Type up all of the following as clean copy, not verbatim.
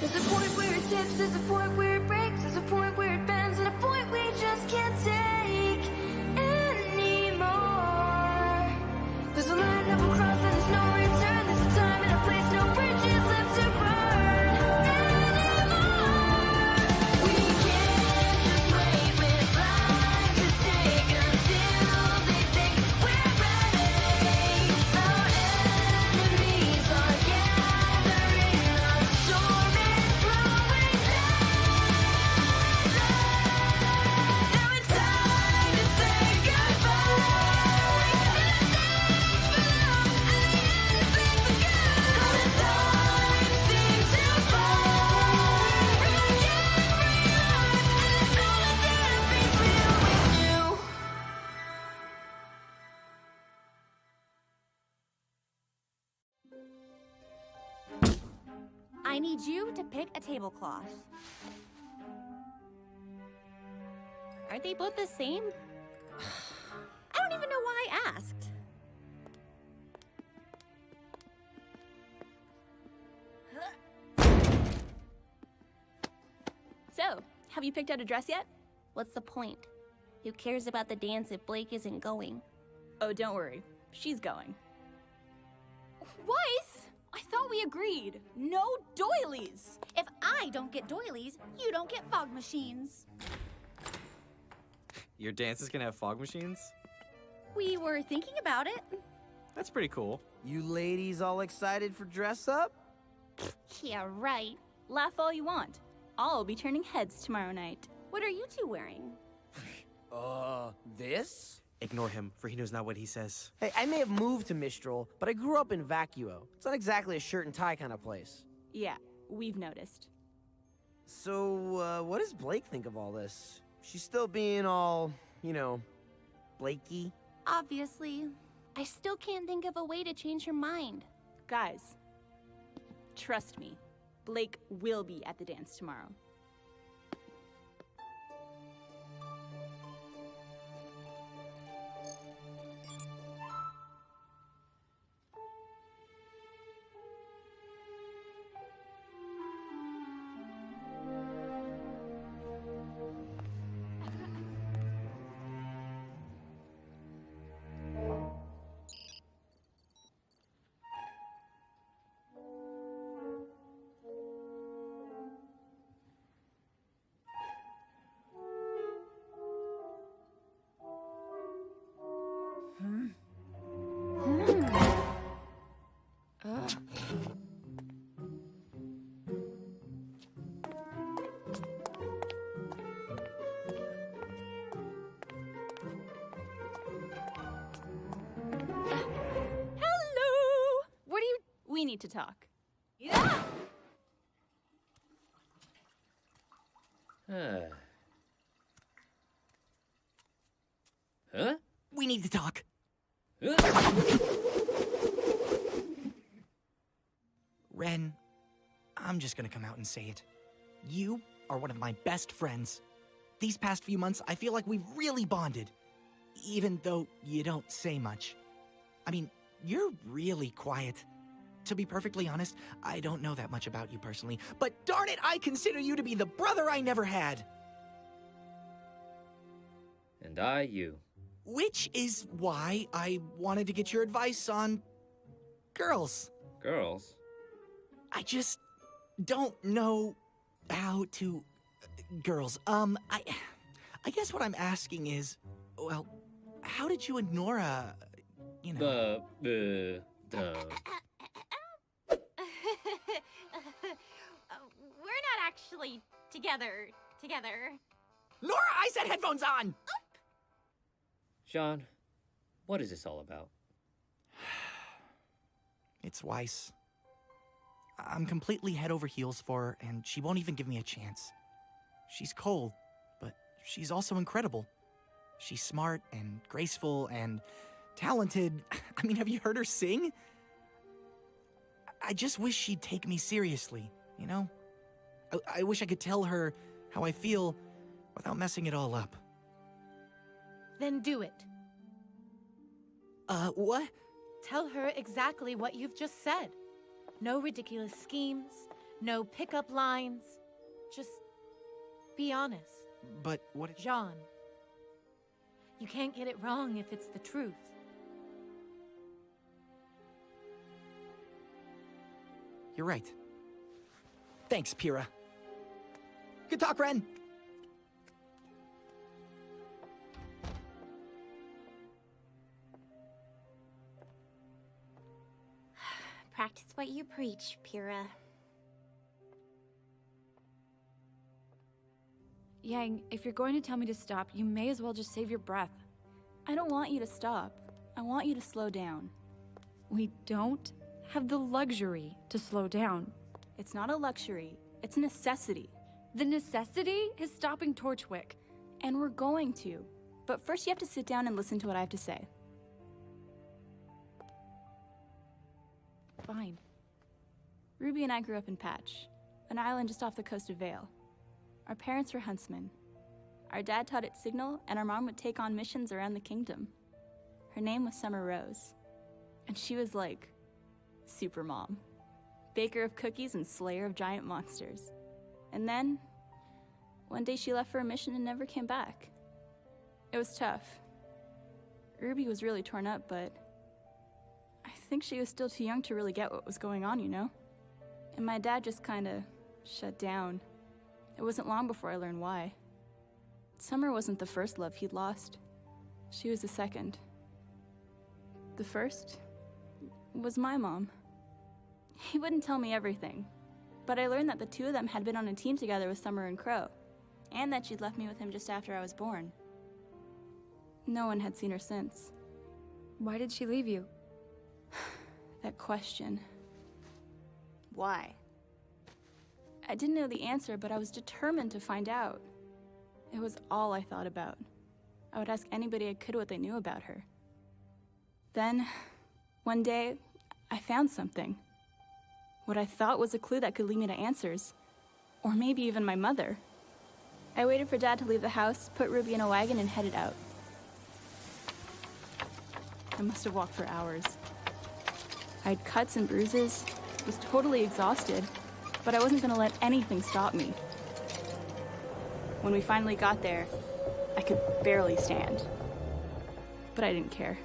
There's a point where it dips, there's a point where it breaks, there's a point where it bends, and a point we just can't take anymore. There's a line that we'll cross and there's no return. There's a time and a place, no bridges left to burn anymore. We can't just wait with lives at stake until they think we're ready. Our enemies are gathering, our storm is blowing loud. Now it's time to say goodbye to the things we love and the endless again. The time seems to fly. We get free hearts and it's all a therapy feel with you. I need you to pick a tablecloth. Aren't they both the same? I don't even know why I asked. So, have you picked out a dress yet? What's the point? Who cares about the dance if Blake isn't going? Oh, don't worry. She's going. Weiss! I thought we agreed. No doilies! If I don't get doilies, you don't get fog machines. Your dance is gonna have fog machines? We were thinking about it. That's pretty cool. You ladies all excited for dress up? Yeah, right. Laugh all you want. I'll be turning heads tomorrow night. What are you two wearing? This? Ignore him, for he knows not what he says. Hey, I may have moved to Mistral, but I grew up in Vacuo. It's not exactly a shirt and tie kind of place. Yeah, we've noticed. So, what does Blake think of all this? She's still being all, you know, Blakey? Obviously. I still can't think of a way to change her mind. Guys, trust me. Blake will be at the dance tomorrow. We need to talk. Huh? We need to talk. Ren, I'm just gonna come out and say it. You are one of my best friends. These past few months, I feel like we've really bonded. Even though you don't say much. I mean, you're really quiet. To be perfectly honest, I don't know that much about you personally, but darn it, I consider you to be the brother I never had. And I you. Which is why I wanted to get your advice on girls. Girls? I just don't know how to... girls. I guess what I'm asking is, well, how did you and Nora, you know... We're not actually together. Nora, I said headphones on! Sean, what is this all about? It's Weiss. I'm completely head over heels for her, and she won't even give me a chance. She's cold, but she's also incredible. She's smart and graceful and talented. I mean, have you heard her sing? I just wish she'd take me seriously, you know? I wish I could tell her how I feel without messing it all up. Then do it. What? Tell her exactly what you've just said. No ridiculous schemes, No pickup lines. Just be honest. But what if... Jean, you can't get it wrong if it's the truth. You're right. Thanks, Pyrrha. Good talk, Ren. Practice what you preach, Pyrrha. Yang, if you're going to tell me to stop, you may as well just save your breath. I don't want you to stop. I want you to slow down. We don't have the luxury to slow down. It's not a luxury. It's a necessity. The necessity is stopping Torchwick. And we're going to. But first you have to sit down and listen to what I have to say. Fine. Ruby and I grew up in Patch, an island just off the coast of Vale. Our parents were huntsmen. Our dad taught at Signal, and our mom would take on missions around the kingdom. Her name was Summer Rose. And she was like, super mom. Baker of cookies and slayer of giant monsters. And then, one day she left for a mission and never came back. It was tough. Ruby was really torn up, but I think she was still too young to really get what was going on, you know? And my dad just kinda shut down. It wasn't long before I learned why. Summer wasn't the first love he'd lost. She was the second. The first was my mom. He wouldn't tell me everything, but I learned that the two of them had been on a team together with Summer and Crow, and that she'd left me with him just after I was born. No one had seen her since. Why did she leave you? That question. Why? I didn't know the answer, but I was determined to find out. It was all I thought about. I would ask anybody I could what they knew about her. Then, one day, I found something. What I thought was a clue that could lead me to answers. Or maybe even my mother. I waited for Dad to leave the house, put Ruby in a wagon, and headed out. I must have walked for hours. I had cuts and bruises, was totally exhausted, but I wasn't gonna let anything stop me. When we finally got there, I could barely stand. But I didn't care.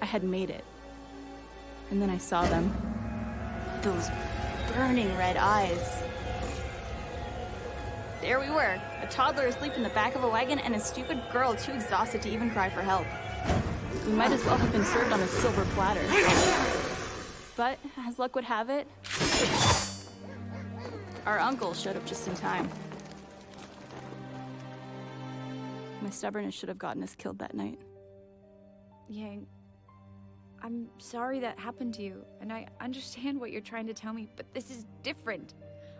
I had made it. And then I saw them. Those burning red eyes. There we were, a toddler asleep in the back of a wagon and a stupid girl too exhausted to even cry for help. We might as well have been served on a silver platter. But, as luck would have it, our uncle showed up just in time. My stubbornness should have gotten us killed that night. Yang, I'm sorry that happened to you, and I understand what you're trying to tell me, but this is different.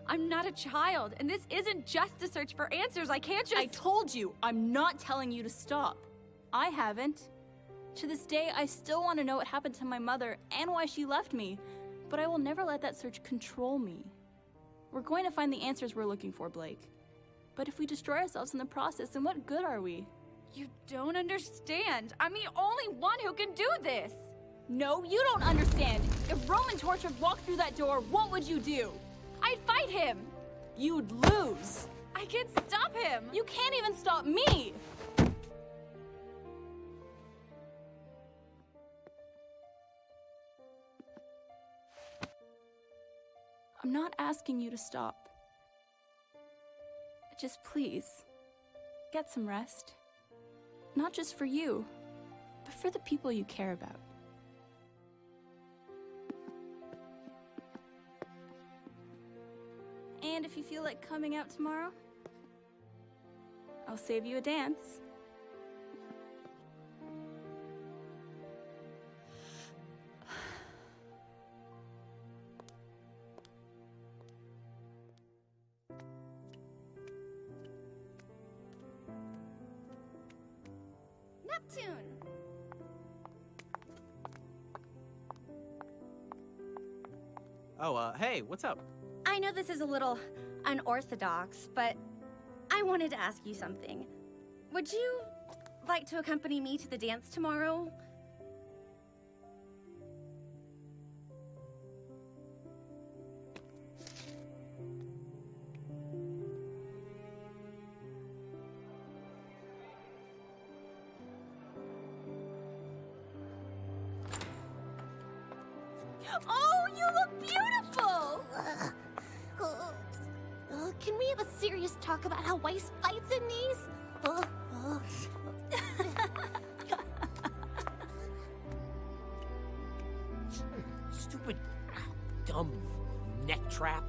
I'm not a child, and this isn't just a search for answers. I can't just— I told you, I'm not telling you to stop. I haven't. To this day, I still want to know what happened to my mother and why she left me, but I will never let that search control me. We're going to find the answers we're looking for, Blake. But if we destroy ourselves in the process, then what good are we? You don't understand. I'm the only one who can do this. No, you don't understand. If Roman Torchwood walked through that door, what would you do? I'd fight him. You'd lose. I can't stop him. You can't even stop me. I'm not asking you to stop. Just please, get some rest. Not just for you, but for the people you care about. And if you feel like coming out tomorrow, I'll save you a dance. Neptune! Oh, hey, what's up? I know this is a little unorthodox, but I wanted to ask you something. Would you like to accompany me to the dance tomorrow? Oh, you look beautiful! Can we have a serious talk about how Weiss fights in these? Stupid, dumb neck trap.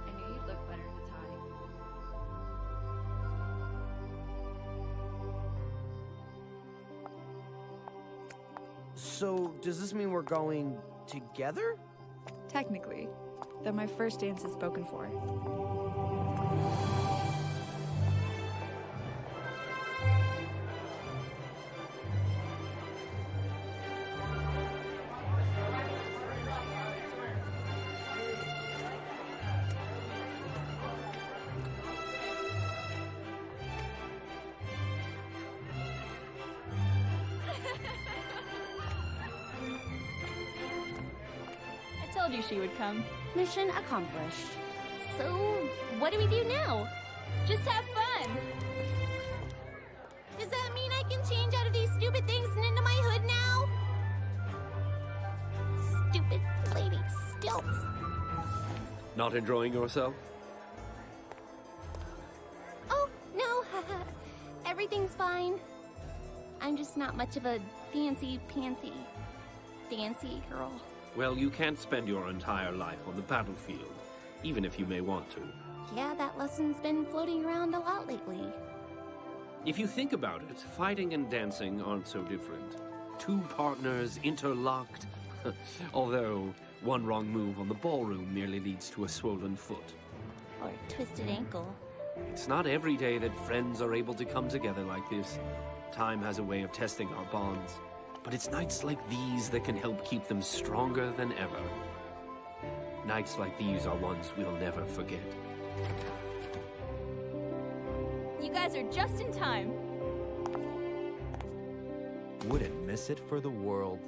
I knew you'd look better with tie. So, does this mean we're going together? Technically, though my first dance is spoken for. I told you she would come. Mission accomplished. So, what do we do now? Just have fun! Does that mean I can change out of these stupid things and into my hood now? Stupid lady stilts. Not enjoying yourself? Oh, no, everything's fine. I'm just not much of a fancy dancy girl. Well, you can't spend your entire life on the battlefield, even if you may want to. Yeah, that lesson's been floating around a lot lately. If you think about it, fighting and dancing aren't so different. Two partners interlocked. Although, one wrong move on the ballroom merely leads to a swollen foot. Or a twisted ankle. It's not every day that friends are able to come together like this. Time has a way of testing our bonds. But it's nights like these that can help keep them stronger than ever. Nights like these are ones we'll never forget. You guys are just in time. Wouldn't miss it for the world.